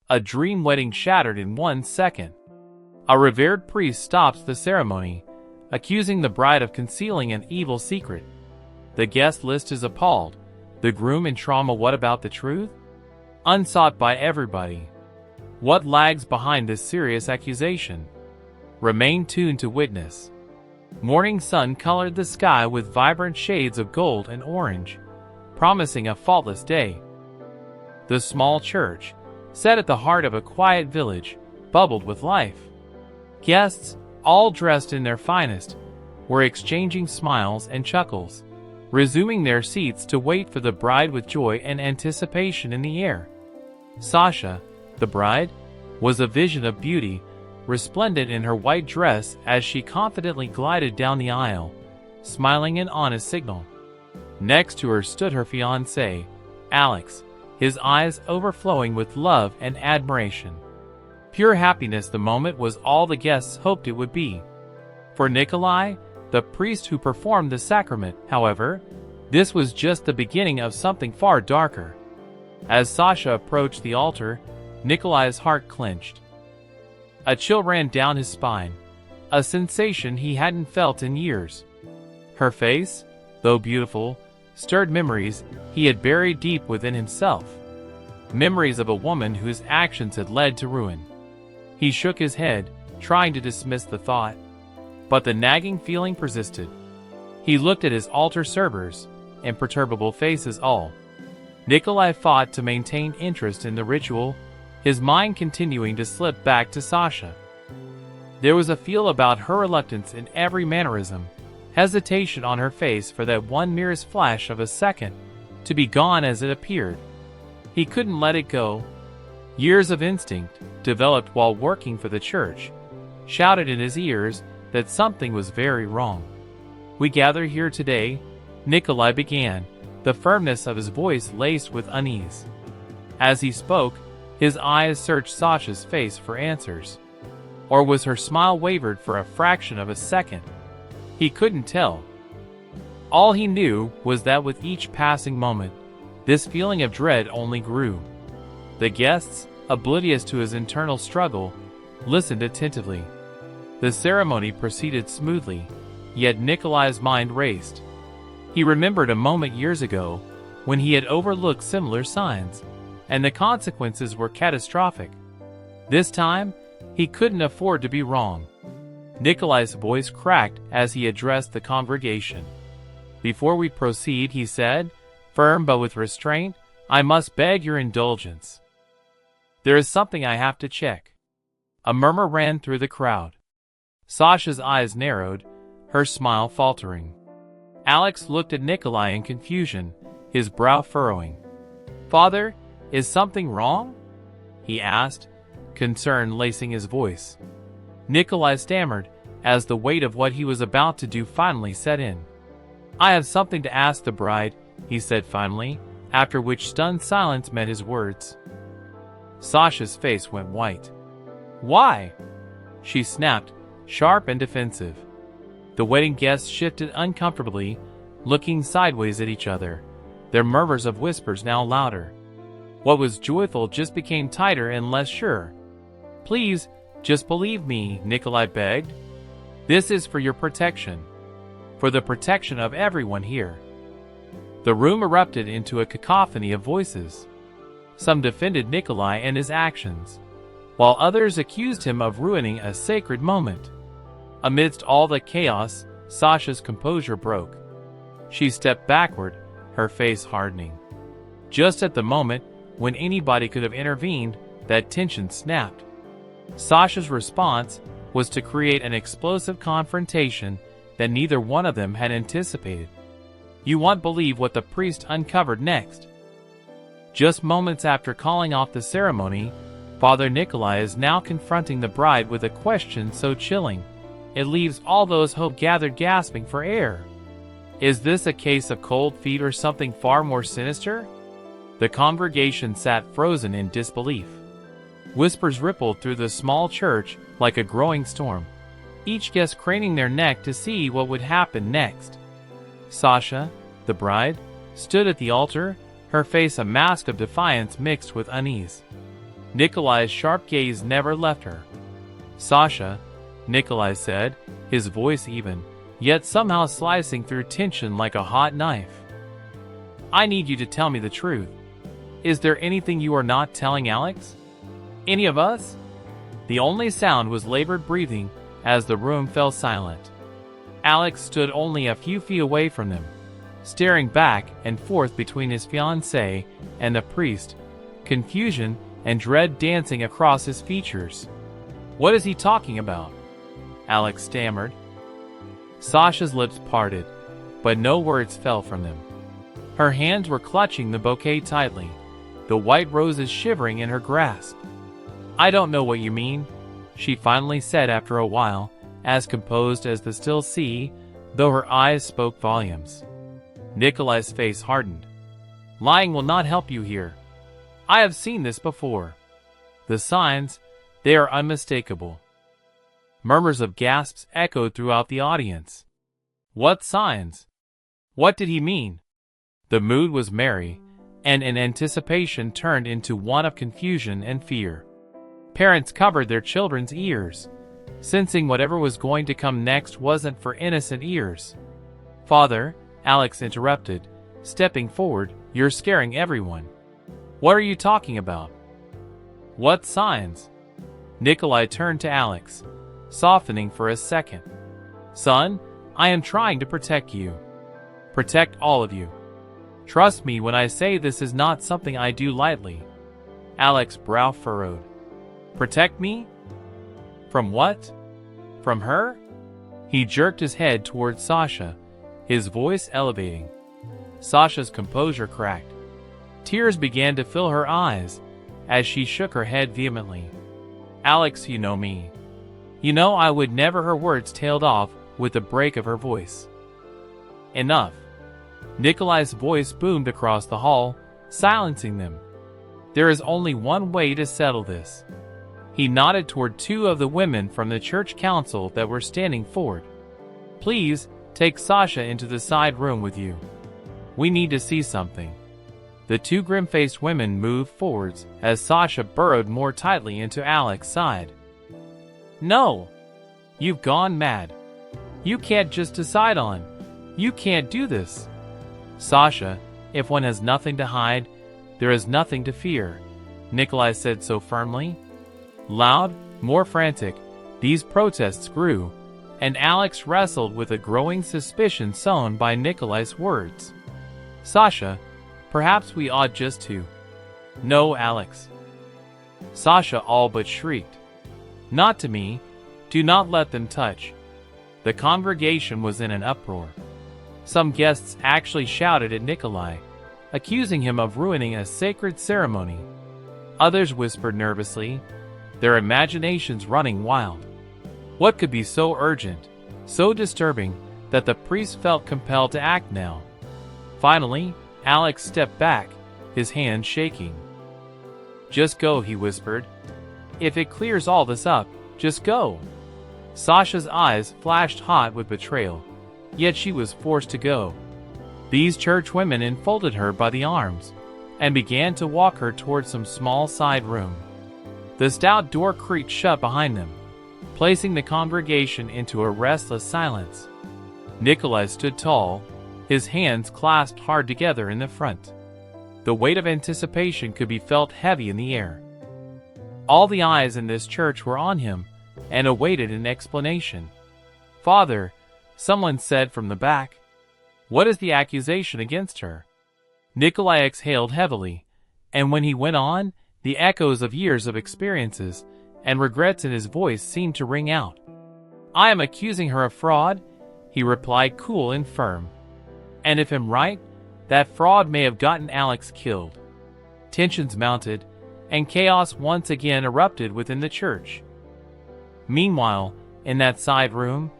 A dream wedding shattered in 1 second. A revered priest stops the ceremony, accusing the bride of concealing an evil secret. The guest list is appalled. The groom in trauma. What about the truth? Unsought by everybody. What lags behind this serious accusation? Remain tuned to witness. Morning sun colored the sky with vibrant shades of gold and orange, promising a faultless day. The small church, set at the heart of a quiet village, bubbled with life. Guests, all dressed in their finest, were exchanging smiles and chuckles, resuming their seats to wait for the bride with joy and anticipation in the air. Sasha, the bride, was a vision of beauty, resplendent in her white dress as she confidently glided down the aisle, smiling an honest signal. Next to her stood her fiancé, Alex, his eyes overflowing with love and admiration. Pure happiness. The moment was all the guests hoped it would be. For Nikolai, the priest who performed the sacrament, however, this was just the beginning of something far darker. As Sasha approached the altar, Nikolai's heart clenched. A chill ran down his spine, a sensation he hadn't felt in years. Her face, though beautiful, stirred memories he had buried deep within himself. Memories of a woman whose actions had led to ruin. He shook his head, trying to dismiss the thought. But the nagging feeling persisted. He looked at his altar servers, imperturbable faces all. Nikolai fought to maintain interest in the ritual, his mind continuing to slip back to Sasha. There was a feel about her reluctance in every mannerism, hesitation on her face for that one merest flash of a second, to be gone as it appeared. He couldn't let it go. Years of instinct, developed while working for the church, shouted in his ears that something was very wrong. "We gather here today," Nikolai began, the firmness of his voice laced with unease. As he spoke, his eyes searched Sasha's face for answers. Or was her smile wavered for a fraction of a second? He couldn't tell. All he knew was that with each passing moment, this feeling of dread only grew. The guests, oblivious to his internal struggle, listened attentively. The ceremony proceeded smoothly, yet Nikolai's mind raced. He remembered a moment years ago when he had overlooked similar signs, and the consequences were catastrophic. This time, he couldn't afford to be wrong. Nikolai's voice cracked as he addressed the congregation. "Before we proceed," he said, firm but with restraint, "I must beg your indulgence. There is something I have to check." A murmur ran through the crowd. Sasha's eyes narrowed, her smile faltering. Alex looked at Nikolai in confusion, his brow furrowing. "Father, is something wrong?" he asked, concern lacing his voice. Nikolai stammered, as the weight of what he was about to do finally set in. "I have something to ask the bride," he said finally, after which stunned silence met his words. Sasha's face went white. "Why?" she snapped, sharp and defensive. The wedding guests shifted uncomfortably, looking sideways at each other, their murmurs of whispers now louder. What was joyful just became tighter and less sure. "Please, just believe me," Nikolai begged. "This is for your protection. For the protection of everyone here." The room erupted into a cacophony of voices. Some defended Nikolai and his actions, while others accused him of ruining a sacred moment. Amidst all the chaos, Sasha's composure broke. She stepped backward, her face hardening. Just at the moment when anybody could have intervened, that tension snapped. Sasha's response was to create an explosive confrontation that neither one of them had anticipated. You won't believe what the priest uncovered next. Just moments after calling off the ceremony, Father Nikolai is now confronting the bride with a question so chilling, it leaves all those hope gathered gasping for air. Is this a case of cold feet or something far more sinister? The congregation sat frozen in disbelief. Whispers rippled through the small church like a growing storm, each guest craning their neck to see what would happen next. Sasha, the bride, stood at the altar, her face a mask of defiance mixed with unease. Nikolai's sharp gaze never left her. "Sasha," Nikolai said, his voice even, yet somehow slicing through tension like a hot knife. "I need you to tell me the truth. Is there anything you are not telling Alex? Any of us?" The only sound was labored breathing as the room fell silent. Alex stood only a few feet away from them, staring back and forth between his fiancée and the priest, confusion and dread dancing across his features. "What is he talking about?" Alex stammered. Sasha's lips parted, but no words fell from them. Her hands were clutching the bouquet tightly, the white roses shivering in her grasp. "I don't know what you mean," she finally said after a while, as composed as the still sea, though her eyes spoke volumes. Nikolai's face hardened. "Lying will not help you here. I have seen this before. The signs, they are unmistakable." Murmurs of gasps echoed throughout the audience. What signs? What did he mean? The mood was merry, and in anticipation turned into one of confusion and fear. Parents covered their children's ears, sensing whatever was going to come next wasn't for innocent ears. "Father," Alex interrupted, stepping forward, "you're scaring everyone. What are you talking about?" "What signs?" Nikolai turned to Alex, softening for a second. "Son, I am trying to protect you. Protect all of you. Trust me when I say this is not something I do lightly." Alex's brow furrowed. "Protect me? From what? From her?" He jerked his head towards Sasha, his voice elevating. Sasha's composure cracked. Tears began to fill her eyes as she shook her head vehemently. "Alex, you know me. You know I would never." Her words tailed off with a break of her voice. "Enough." Nikolai's voice boomed across the hall, silencing them. "There is only one way to settle this." He nodded toward two of the women from the church council that were standing forward. "Please, take Sasha into the side room with you. We need to see something." The two grim-faced women moved forwards as Sasha burrowed more tightly into Alex's side. "No! You've gone mad. You can't just decide on. You can't do this." "Sasha, if one has nothing to hide, there is nothing to fear," Nikolai said so firmly. Loud, more frantic, these protests grew, and Alex wrestled with a growing suspicion sown by Nikolai's words. "Sasha, perhaps we ought just to." "No, Alex." Sasha all but shrieked. "Not to me. Do not let them touch." The congregation was in an uproar. Some guests actually shouted at Nikolai, accusing him of ruining a sacred ceremony. Others whispered nervously, their imaginations running wild. What could be so urgent, so disturbing, that the priest felt compelled to act now? Finally, Alex stepped back, his hand shaking. "Just go," he whispered. "If it clears all this up, just go." Sasha's eyes flashed hot with betrayal, yet she was forced to go. These church women enfolded her by the arms and began to walk her toward some small side room. The stout door creaked shut behind them, placing the congregation into a restless silence. Nikolai stood tall, his hands clasped hard together in the front. The weight of anticipation could be felt heavy in the air. All the eyes in this church were on him and awaited an explanation. "Father," someone said from the back, "what is the accusation against her?" Nikolai exhaled heavily, and when he went on, the echoes of years of experiences and regrets in his voice seemed to ring out. "I am accusing her of fraud," he replied, cool and firm. "And if I'm right, that fraud may have gotten Alex killed." Tensions mounted, and chaos once again erupted within the church. Meanwhile, in that side room,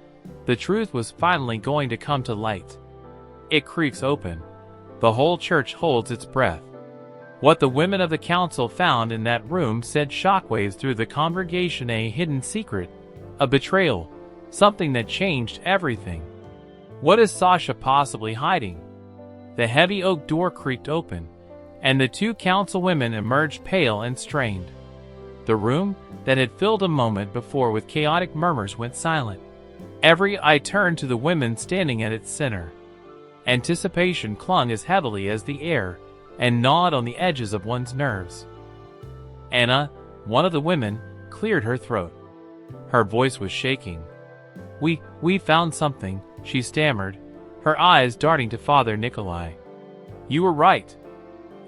the truth was finally going to come to light. It creaks open. The whole church holds its breath. What the women of the council found in that room sent shockwaves through the congregation, a hidden secret, a betrayal, something that changed everything. What is Sasha possibly hiding? The heavy oak door creaked open, and the two council women emerged pale and strained. The room that had filled a moment before with chaotic murmurs went silent. Every eye turned to the women standing at its center. Anticipation clung as heavily as the air and gnawed on the edges of one's nerves. Anna, one of the women, cleared her throat. Her voice was shaking. We found something," she stammered, her eyes darting to Father Nikolai. "You were right."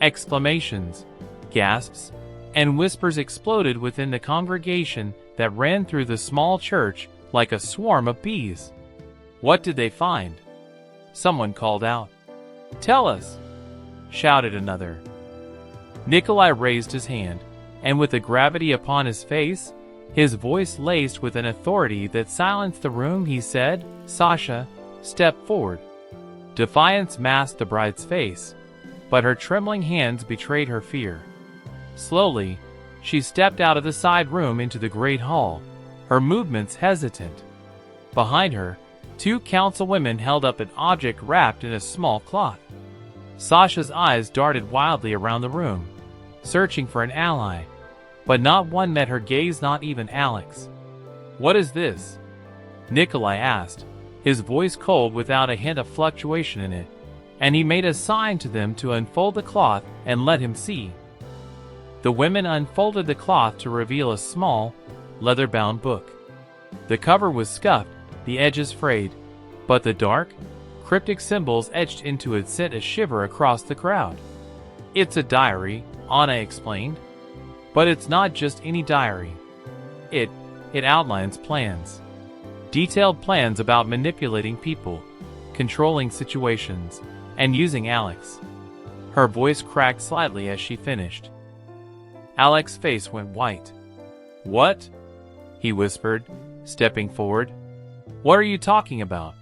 Exclamations, gasps, and whispers exploded within the congregation that ran through the small church like a swarm of bees. "What did they find?" someone called out. "Tell us," shouted another. Nikolai raised his hand, and with a gravity upon his face, his voice laced with an authority that silenced the room, he said, "Sasha, step forward." Defiance masked the bride's face, but her trembling hands betrayed her fear. Slowly, she stepped out of the side room into the great hall, her movements hesitant. Behind her, 2 councilwomen held up an object wrapped in a small cloth. Sasha's eyes darted wildly around the room, searching for an ally, but not one met her gaze, not even Alex. "What is this?" Nikolai asked, his voice cold without a hint of fluctuation in it, and he made a sign to them to unfold the cloth and let him see. The women unfolded the cloth to reveal a small, leather-bound book. The cover was scuffed, the edges frayed, but the dark, cryptic symbols etched into it sent a shiver across the crowd. "It's a diary," Anna explained. "But it's not just any diary. It outlines plans. Detailed plans about manipulating people, controlling situations, and using Alex." Her voice cracked slightly as she finished. Alex's face went white. "What?" he whispered, stepping forward. "What are you talking about?"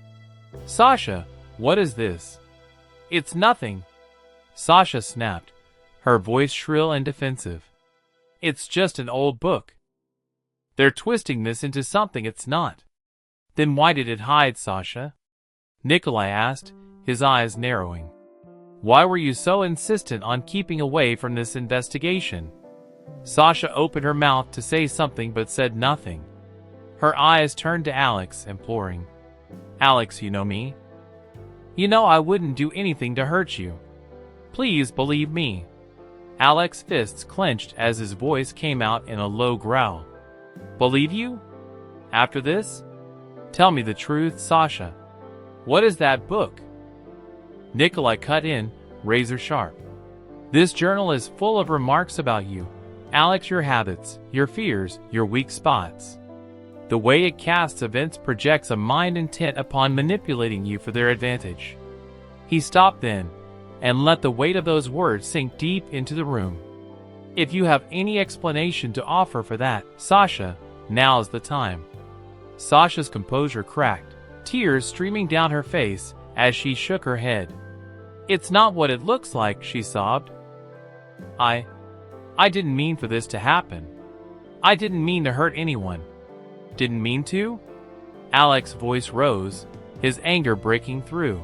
"Sasha, what is this?" "It's nothing," Sasha snapped, her voice shrill and defensive. "It's just an old book. They're twisting this into something it's not." "Then why did it hide, Sasha?" Nikolai asked, his eyes narrowing. "Why were you so insistent on keeping away from this investigation?" Sasha opened her mouth to say something but said nothing. Her eyes turned to Alex, imploring. "Alex, you know me. You know I wouldn't do anything to hurt you. Please believe me." Alex's fists clenched as his voice came out in a low growl. "Believe you? After this? Tell me the truth, Sasha. What is that book?" Nikolai cut in, razor sharp. "This journal is full of remarks about you, Alex, your habits, your fears, your weak spots. The way it casts events projects a mind intent upon manipulating you for their advantage." He stopped then, and let the weight of those words sink deep into the room. "If you have any explanation to offer for that, Sasha, now's the time." Sasha's composure cracked, tears streaming down her face as she shook her head. "It's not what it looks like," she sobbed. I didn't mean for this to happen. I didn't mean to hurt anyone." "Didn't mean to?" Alex's voice rose, his anger breaking through.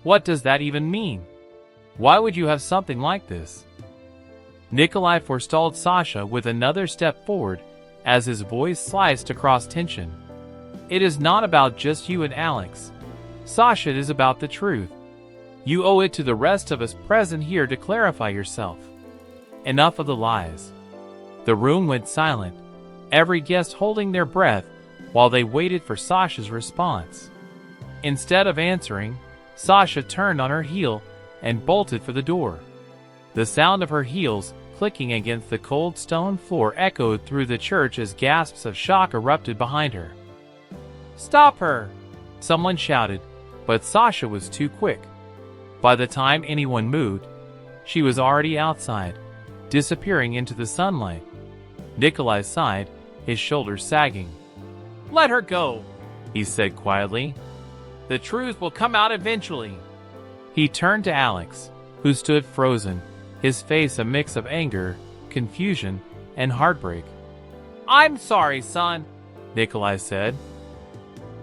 "What does that even mean? Why would you have something like this?" Nikolai forestalled Sasha with another step forward as his voice sliced across tension. "It is not about just you and Alex. Sasha, it is about the truth. You owe it to the rest of us present here to clarify yourself. Enough of the lies." The room went silent, every guest holding their breath while they waited for Sasha's response. Instead of answering, Sasha turned on her heel and bolted for the door. The sound of her heels clicking against the cold stone floor echoed through the church as gasps of shock erupted behind her. "Stop her!" someone shouted, but Sasha was too quick. By the time anyone moved, she was already outside, disappearing into the sunlight. Nikolai sighed, his shoulders sagging. "Let her go," he said quietly. "The truth will come out eventually." He turned to Alex, who stood frozen, his face a mix of anger, confusion, and heartbreak. "I'm sorry, son," Nikolai said.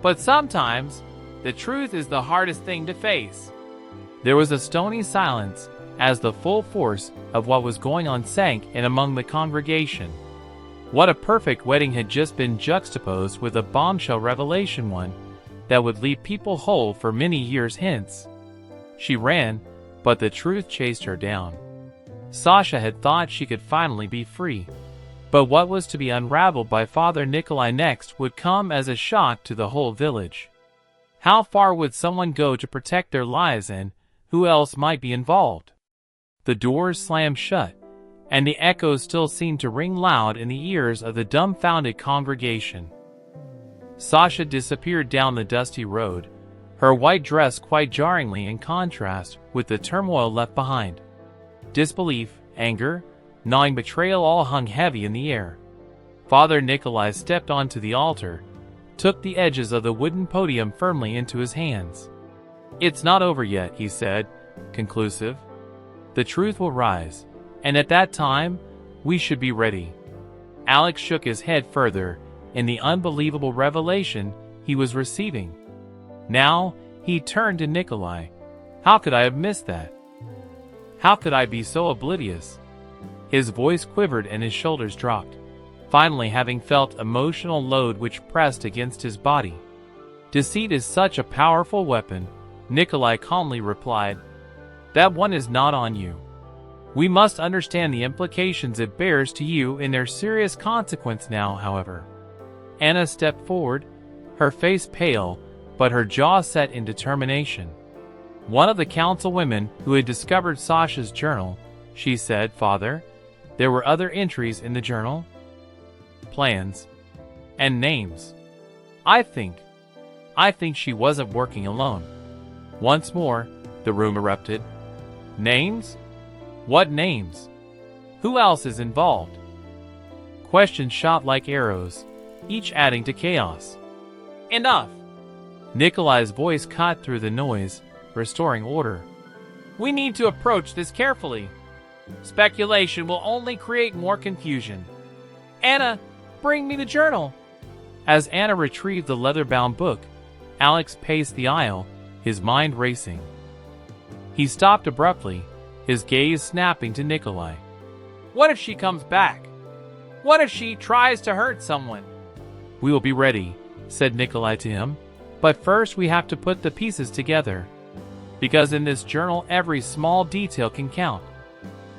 "But sometimes, the truth is the hardest thing to face." There was a stony silence as the full force of what was going on sank in among the congregation. What a perfect wedding had just been juxtaposed with a bombshell revelation, one that would leave people whole for many years hence. She ran, but the truth chased her down. Sasha had thought she could finally be free. But what was to be unraveled by Father Nikolai next would come as a shock to the whole village. How far would someone go to protect their lives, and who else might be involved? The doors slammed shut, and the echoes still seemed to ring loud in the ears of the dumbfounded congregation. Sasha disappeared down the dusty road, her white dress quite jarringly in contrast with the turmoil left behind. Disbelief, anger, gnawing betrayal all hung heavy in the air. Father Nikolai stepped onto the altar, took the edges of the wooden podium firmly into his hands. "It's not over yet," he said, conclusive. "The truth will rise, and at that time, we should be ready." Alex shook his head further in the unbelievable revelation he was receiving. Now, he turned to Nikolai. "How could I have missed that? How could I be so oblivious?" His voice quivered and his shoulders dropped, finally having felt emotional load which pressed against his body. "Deceit is such a powerful weapon," Nikolai calmly replied. "That one is not on you. We must understand the implications it bears to you in their serious consequence now, however." Anna stepped forward, her face pale, but her jaw set in determination. "One of the councilwomen who had discovered Sasha's journal," she said. "Father, there were other entries in the journal? Plans. And names. I think she wasn't working alone." Once more, the room erupted. "Names? What names? Who else is involved?" Questions shot like arrows, each adding to chaos. "Enough!" Nikolai's voice cut through the noise, restoring order. "We need to approach this carefully. Speculation will only create more confusion. Anna, bring me the journal." As Anna retrieved the leather-bound book, Alex paced the aisle, his mind racing. He stopped abruptly, his gaze snapping to Nikolai. "What if she comes back? What if she tries to hurt someone?" "We will be ready," said Nikolai to him. "But first we have to put the pieces together. Because in this journal every small detail can count."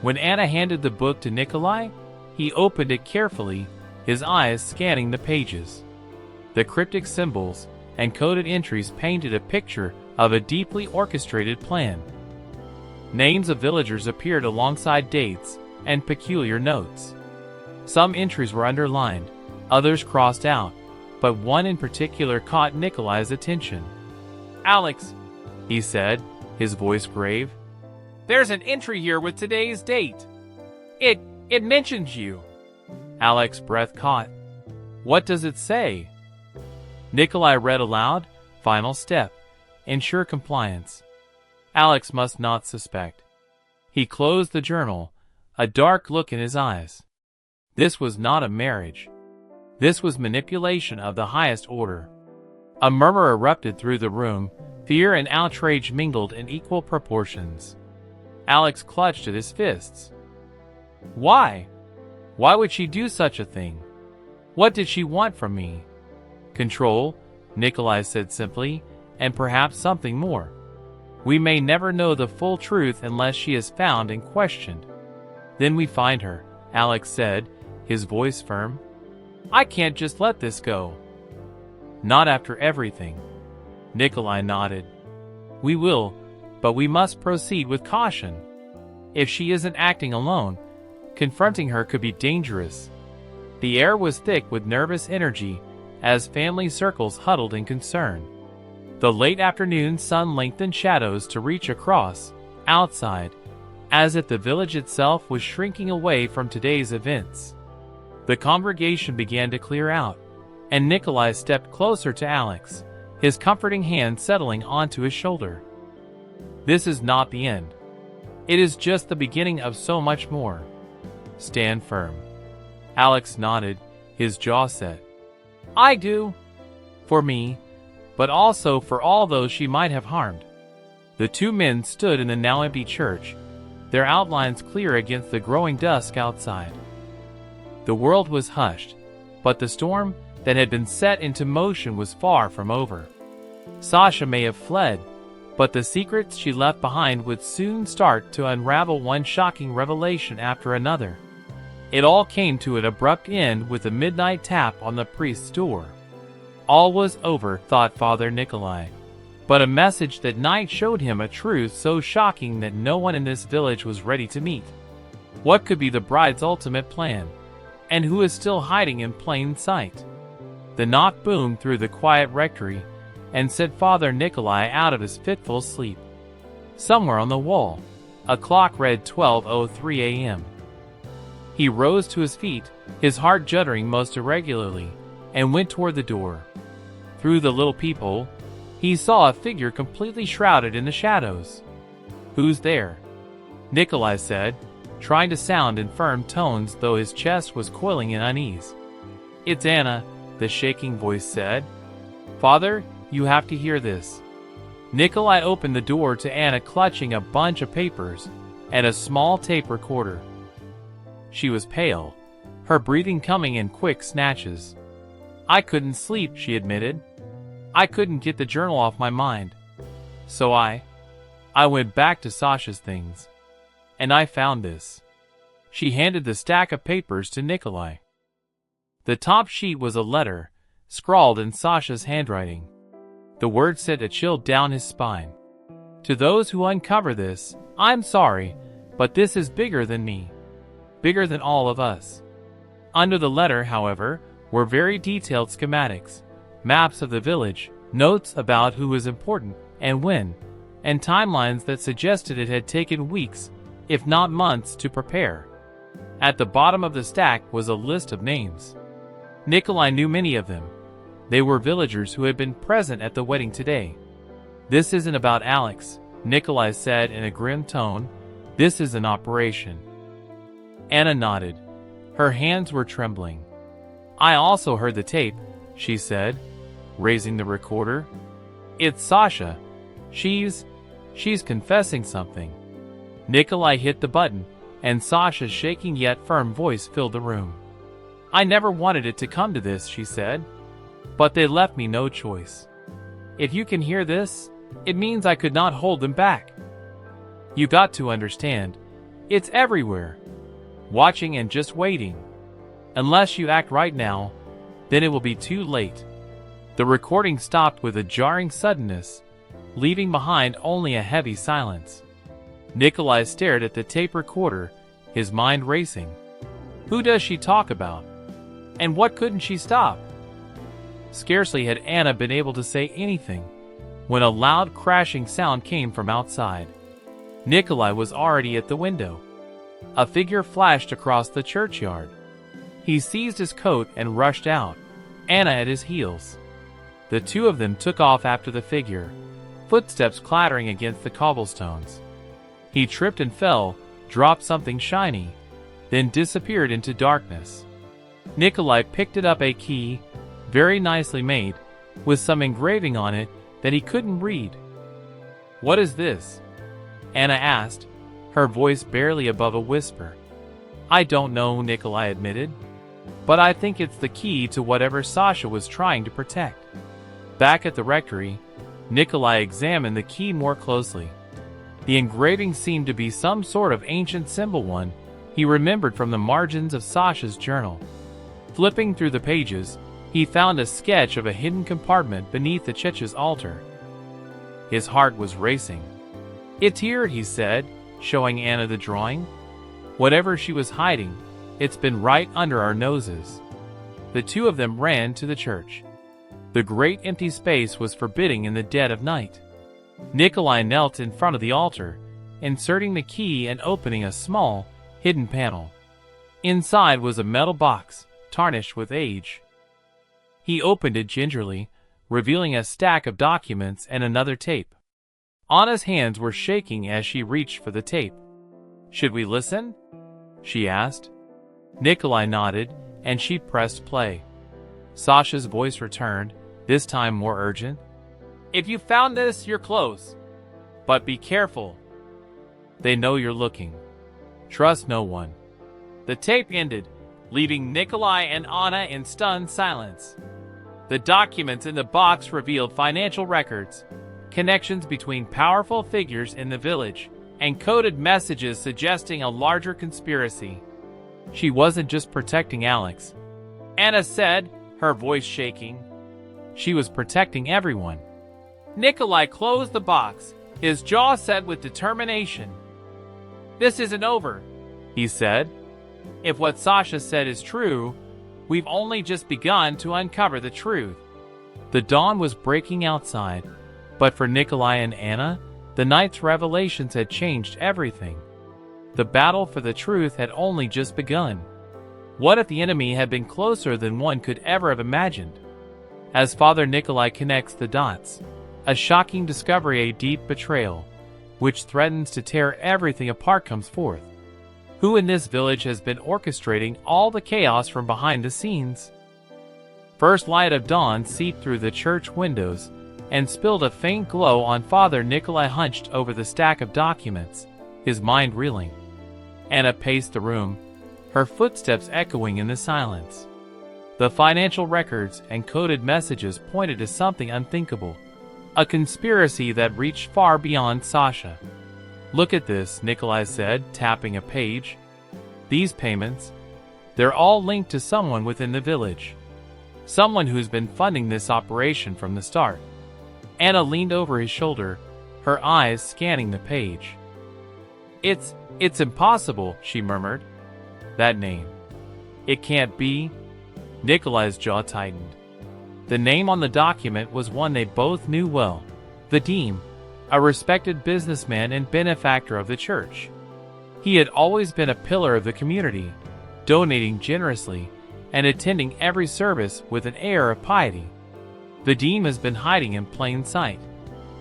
When Anna handed the book to Nikolai, he opened it carefully, his eyes scanning the pages. The cryptic symbols and coded entries painted a picture of a deeply orchestrated plan. Names of villagers appeared alongside dates and peculiar notes. Some entries were underlined, others crossed out, but one in particular caught Nikolai's attention. "Alex," he said, his voice grave, "there's an entry here with today's date. It mentions you." Alex's breath caught. "What does it say?" Nikolai read aloud, "Final step. Ensure compliance." Alex must not suspect. He closed the journal, a dark look in his eyes. This was not a marriage. This was manipulation of the highest order. A murmur erupted through the room, fear and outrage mingled in equal proportions. Alex clutched at his fists. Why? Why would she do such a thing? What did she want from me? Control, Nikolai said simply, and perhaps something more. We may never know the full truth unless she is found and questioned. Then we find her, Alex said, his voice firm. I can't just let this go. Not after everything. Nikolai nodded. We will, but we must proceed with caution. If she isn't acting alone, confronting her could be dangerous. The air was thick with nervous energy as family circles huddled in concern. The late afternoon sun lengthened shadows to reach across, outside, as if the village itself was shrinking away from today's events. The congregation began to clear out, and Nikolai stepped closer to Alex, his comforting hand settling onto his shoulder. This is not the end. It is just the beginning of so much more. Stand firm. Alex nodded, his jaw set. I do. For me, but also for all those she might have harmed. The two men stood in the now empty church, their outlines clear against the growing dusk outside. The world was hushed, but the storm that had been set into motion was far from over. Sasha may have fled, but the secrets she left behind would soon start to unravel, one shocking revelation after another. It all came to an abrupt end with a midnight tap on the priest's door. All was over, thought Father Nikolai. But a message that night showed him a truth so shocking that no one in this village was ready to meet. What could be the bride's ultimate plan? And who is still hiding in plain sight? The knock boomed through the quiet rectory and sent Father Nikolai out of his fitful sleep. Somewhere on the wall, a clock read 12:03 a.m. He rose to his feet, his heart juddering most irregularly, and went toward the door. Through the little peephole, he saw a figure completely shrouded in the shadows. "Who's there?" Nikolai said, trying to sound in firm tones though his chest was coiling in unease. "It's Anna," the shaking voice said. "Father, you have to hear this." Nikolai opened the door to Anna, clutching a bunch of papers and a small tape recorder. She was pale, her breathing coming in quick snatches. "I couldn't sleep," she admitted. "I couldn't get the journal off my mind. So I went back to Sasha's things. And I found this." She handed the stack of papers to Nikolai. The top sheet was a letter, scrawled in Sasha's handwriting. The words sent a chill down his spine. "To those who uncover this, I'm sorry, but this is bigger than me. Bigger than all of us." Under the letter, however, were very detailed schematics, maps of the village, notes about who was important and when, and timelines that suggested it had taken weeks, if not months, to prepare. At the bottom of the stack was a list of names. Nikolai knew many of them. They were villagers who had been present at the wedding today. "This isn't about Alex," Nikolai said in a grim tone. "This is an operation." Anna nodded. Her hands were trembling. "I also heard the tape," she said, raising the recorder. "It's Sasha. She's confessing something." Nikolai hit the button, and Sasha's shaking yet firm voice filled the room. "I never wanted it to come to this," she said. "But they left me no choice. If you can hear this, it means I could not hold them back. You got to understand. It's everywhere. Watching and just waiting. Unless you act right now, then it will be too late." The recording stopped with a jarring suddenness, leaving behind only a heavy silence. Nikolai stared at the tape recorder, his mind racing. Who does she talk about? And what couldn't she stop? Scarcely had Anna been able to say anything when a loud crashing sound came from outside. Nikolai was already at the window. A figure flashed across the churchyard. He seized his coat and rushed out, Anna at his heels. The two of them took off after the figure, footsteps clattering against the cobblestones. He tripped and fell, dropped something shiny, then disappeared into darkness. Nikolai picked it up, a key, very nicely made, with some engraving on it that he couldn't read. "What is this?" Anna asked, her voice barely above a whisper. "I don't know," Nikolai admitted, "but I think it's the key to whatever Sasha was trying to protect." Back at the rectory, Nikolai examined the key more closely. The engraving seemed to be some sort of ancient symbol, one he remembered from the margins of Sasha's journal. Flipping through the pages, he found a sketch of a hidden compartment beneath the church's altar. His heart was racing. "It's here," he said, showing Anna the drawing. "Whatever she was hiding, it's been right under our noses." The two of them ran to the church. The great empty space was forbidding in the dead of night. Nikolai knelt in front of the altar, inserting the key and opening a small, hidden panel. Inside was a metal box, tarnished with age. He opened it gingerly, revealing a stack of documents and another tape. Anna's hands were shaking as she reached for the tape. "Should we listen?" she asked. Nikolai nodded, and she pressed play. Sasha's voice returned, this time more urgent. "If you found this, you're close. But be careful. They know you're looking. Trust no one." The tape ended, leaving Nikolai and Anna in stunned silence. The documents in the box revealed financial records, connections between powerful figures in the village, and coded messages suggesting a larger conspiracy. She wasn't just protecting Alex, Anna said, her voice shaking. She was protecting everyone. Nikolai closed the box, his jaw set with determination. "This isn't over," he said. "If what Sasha said is true, we've only just begun to uncover the truth." The dawn was breaking outside, but for Nikolai and Anna, the night's revelations had changed everything. The battle for the truth had only just begun. What if the enemy had been closer than one could ever have imagined? As Father Nikolai connects the dots, a shocking discovery, a deep betrayal, which threatens to tear everything apart, comes forth. Who in this village has been orchestrating all the chaos from behind the scenes? First light of dawn seeped through the church windows and spilled a faint glow on Father Nikolai, hunched over the stack of documents, his mind reeling. Anna paced the room, her footsteps echoing in the silence. The financial records and coded messages pointed to something unthinkable, a conspiracy that reached far beyond Sasha. "Look at this," Nikolai said, tapping a page. "These payments, they're all linked to someone within the village. Someone who's been funding this operation from the start." Anna leaned over his shoulder, her eyes scanning the page. It's impossible," she murmured. "That name. It can't be." Nikolai's jaw tightened. The name on the document was one they both knew well: Vadim, a respected businessman and benefactor of the church. He had always been a pillar of the community, donating generously and attending every service with an air of piety. "Vadim has been hiding in plain sight,"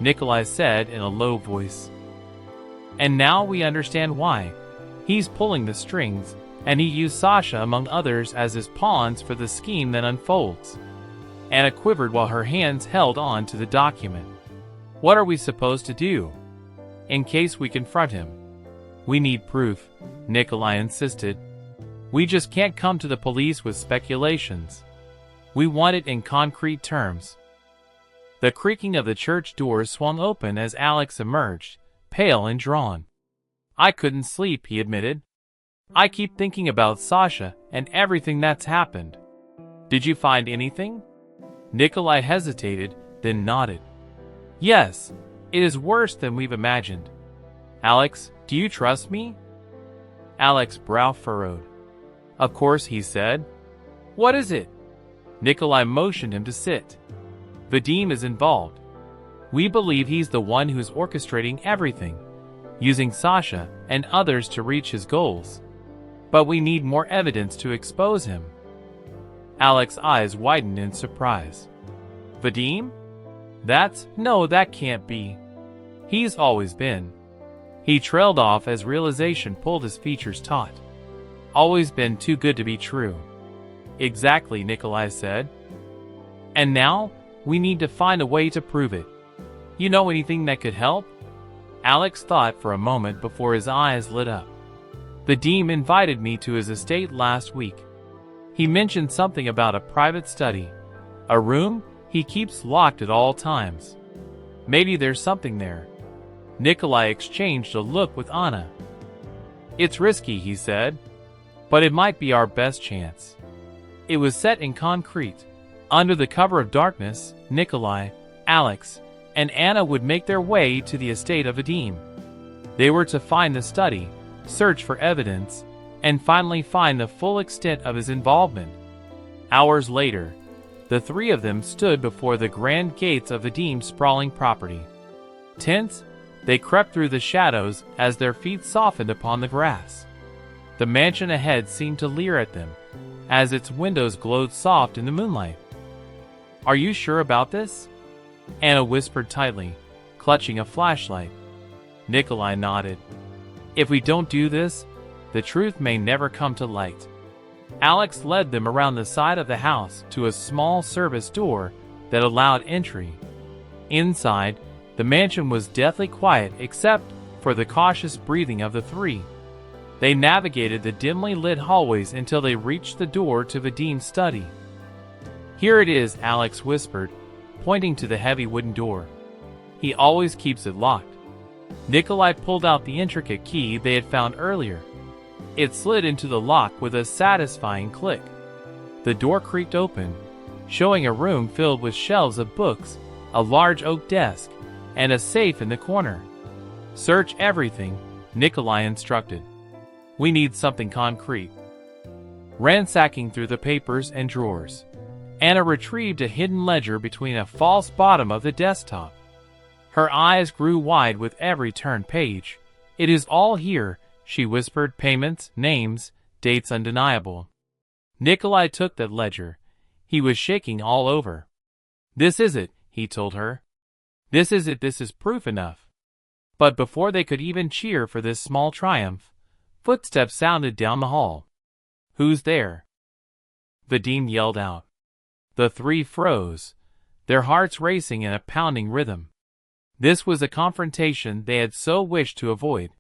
Nikolai said in a low voice. "And now we understand why. He's pulling the strings, and he used Sasha among others as his pawns for the scheme that unfolds." Anna quivered while her hands held on to the document. "What are we supposed to do? In case we confront him?" "We need proof," Nikolai insisted. "We just can't come to the police with speculations. We want it in concrete terms." The creaking of the church doors swung open as Alex emerged, pale and drawn. "I couldn't sleep," he admitted. "I keep thinking about Sasha and everything that's happened." "Did you find anything?" Nikolai hesitated, then nodded. "Yes, it is worse than we've imagined." "Alex, do you trust me?" Alex's brow furrowed. "Of course," he said. "What is it?" Nikolai motioned him to sit. "Vadim is involved. We believe he's the one who's orchestrating everything, using Sasha and others to reach his goals. But we need more evidence to expose him." Alex's eyes widened in surprise. "Vadim? No, that can't be. He's always been." He trailed off as realization pulled his features taut. "Always been too good to be true." "Exactly," Nikolai said. "And now, we need to find a way to prove it. You know anything that could help?" Alex thought for a moment before his eyes lit up. "Vadim invited me to his estate last week. He mentioned something about a private study, a room he keeps locked at all times. Maybe there's something there." Nikolai exchanged a look with Anna. "It's risky," he said, "but it might be our best chance." It was set in concrete. Under the cover of darkness, Nikolai, Alex, and Anna would make their way to the estate of Vadim. They were to find the study, search for evidence, and finally find the full extent of his involvement. Hours later, the three of them stood before the grand gates of Vadim's sprawling property. Tense, they crept through the shadows as their feet softened upon the grass. The mansion ahead seemed to leer at them, as its windows glowed soft in the moonlight. "Are you sure about this?" Anna whispered tightly, clutching a flashlight. Nikolai nodded. "If we don't do this, the truth may never come to light." Alex led them around the side of the house to a small service door that allowed entry. Inside, the mansion was deathly quiet except for the cautious breathing of the three. They navigated the dimly lit hallways until they reached the door to Vadim's study. "Here it is," Alex whispered, pointing to the heavy wooden door. "He always keeps it locked." Nikolai pulled out the intricate key they had found earlier. It slid into the lock with a satisfying click. The door creaked open, showing a room filled with shelves of books, a large oak desk, and a safe in the corner. "Search everything," Nikolai instructed. "We need something concrete." Ransacking through the papers and drawers, Anna retrieved a hidden ledger between a false bottom of the desktop. Her eyes grew wide with every turned page. "It is all here," she whispered. "Payments, names, dates undeniable." Nikolai took that ledger. He was shaking all over. "This is it," he told her. "This is it. This is proof enough." But before they could even cheer for this small triumph, footsteps sounded down the hall. "Who's there?" Vadim yelled out. The three froze, their hearts racing in a pounding rhythm. This was a confrontation they had so wished to avoid.